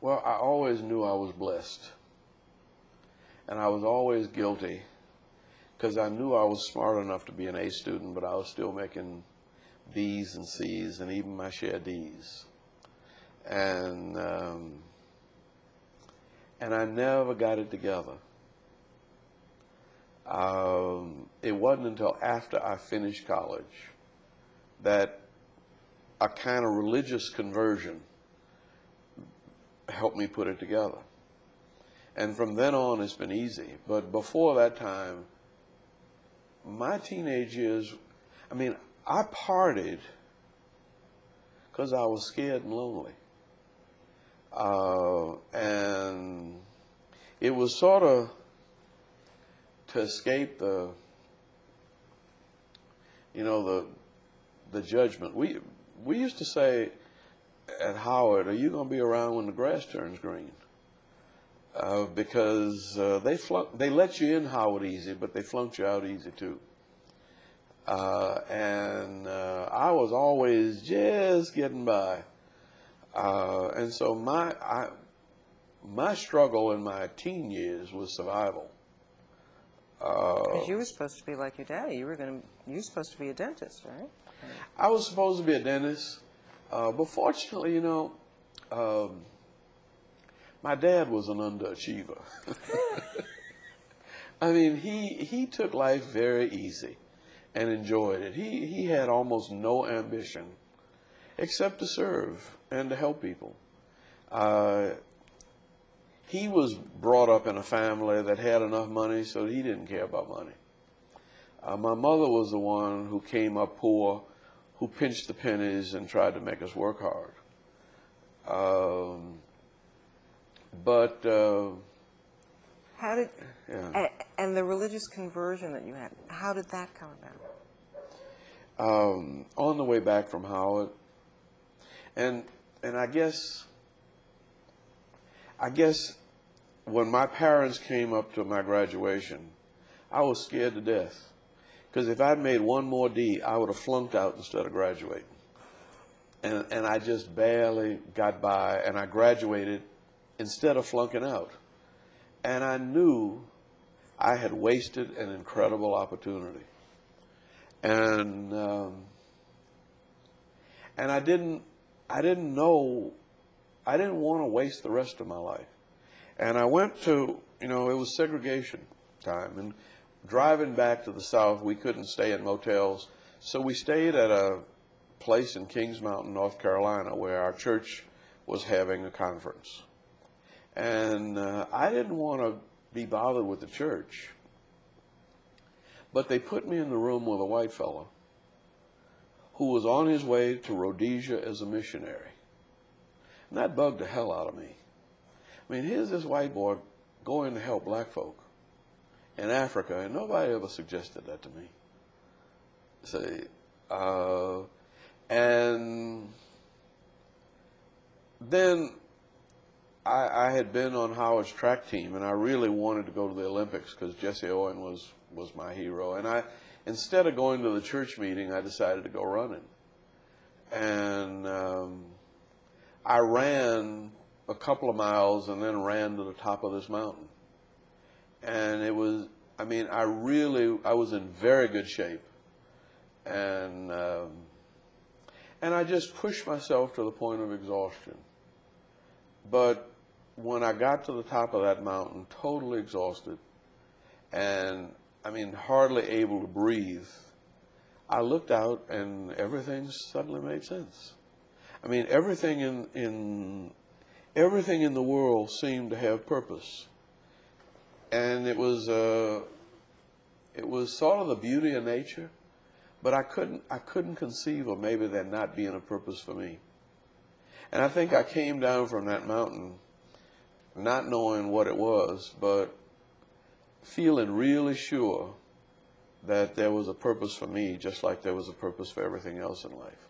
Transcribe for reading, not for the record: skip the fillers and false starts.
Well, I always knew I was blessed, and I was always guilty because I knew I was smart enough to be an A student, but I was still making B's and C's and even my share D's. And I never got it together. It wasn't until after I finished college that a kind of religious conversion helped me put it together. And from then on, it's been easy. But before that time, my teenage years, I mean, I partied because I was scared and lonely. And it was sort of to escape the, the judgment. We used to say at Howard, "Are you going to be around when the grass turns green?" Because they let you in Howard easy, but they flunked you out easy too. And I was always just getting by. And so my struggle in my teen years was survival. Because you were supposed to be like your daddy. You were supposed to be a dentist, right? I was supposed to be a dentist, but fortunately, my dad was an underachiever. I mean, he took life very easy and enjoyed it. He had almost no ambition except to serve and to help people. He was brought up in a family that had enough money, so he didn't care about money. My mother was the one who came up poor, who pinched the pennies and tried to make us work hard. How did, Yeah. and the religious conversion that you had, how did that come about? On the way back from Howard, and I guess when my parents came up to my graduation, I was scared to death. Because if I'd made one more D, I would have flunked out instead of graduating. And I just barely got by, and I graduated instead of flunking out. And I knew I had wasted an incredible opportunity. And I didn't know, I didn't want to waste the rest of my life. And I went to, it was segregation time, and driving back to the South, we couldn't stay in motels, so we stayed at a place in Kings Mountain, North Carolina, where our church was having a conference. And I didn't want to be bothered with the church, but they put me in the room with a white fellow who was on his way to Rhodesia as a missionary. And that bugged the hell out of me. I mean, here's this white boy going to help black folk in Africa, and nobody ever suggested that to me. And then I had been on Howard's track team, and I really wanted to go to the Olympics because Jesse Owen was my hero. And instead of going to the church meeting, I decided to go running. And I ran a couple of miles and then ran to the top of this mountain. And it was, I mean, I was in very good shape. And I just pushed myself to the point of exhaustion. But when I got to the top of that mountain, totally exhausted, and I mean, hardly able to breathe, I looked out and everything suddenly made sense. I mean, everything in the world seemed to have purpose. And it was sort of the beauty of nature, but I couldn't conceive of maybe there not being a purpose for me. And I think I came down from that mountain not knowing what it was, but feeling really sure that there was a purpose for me, just like there was a purpose for everything else in life.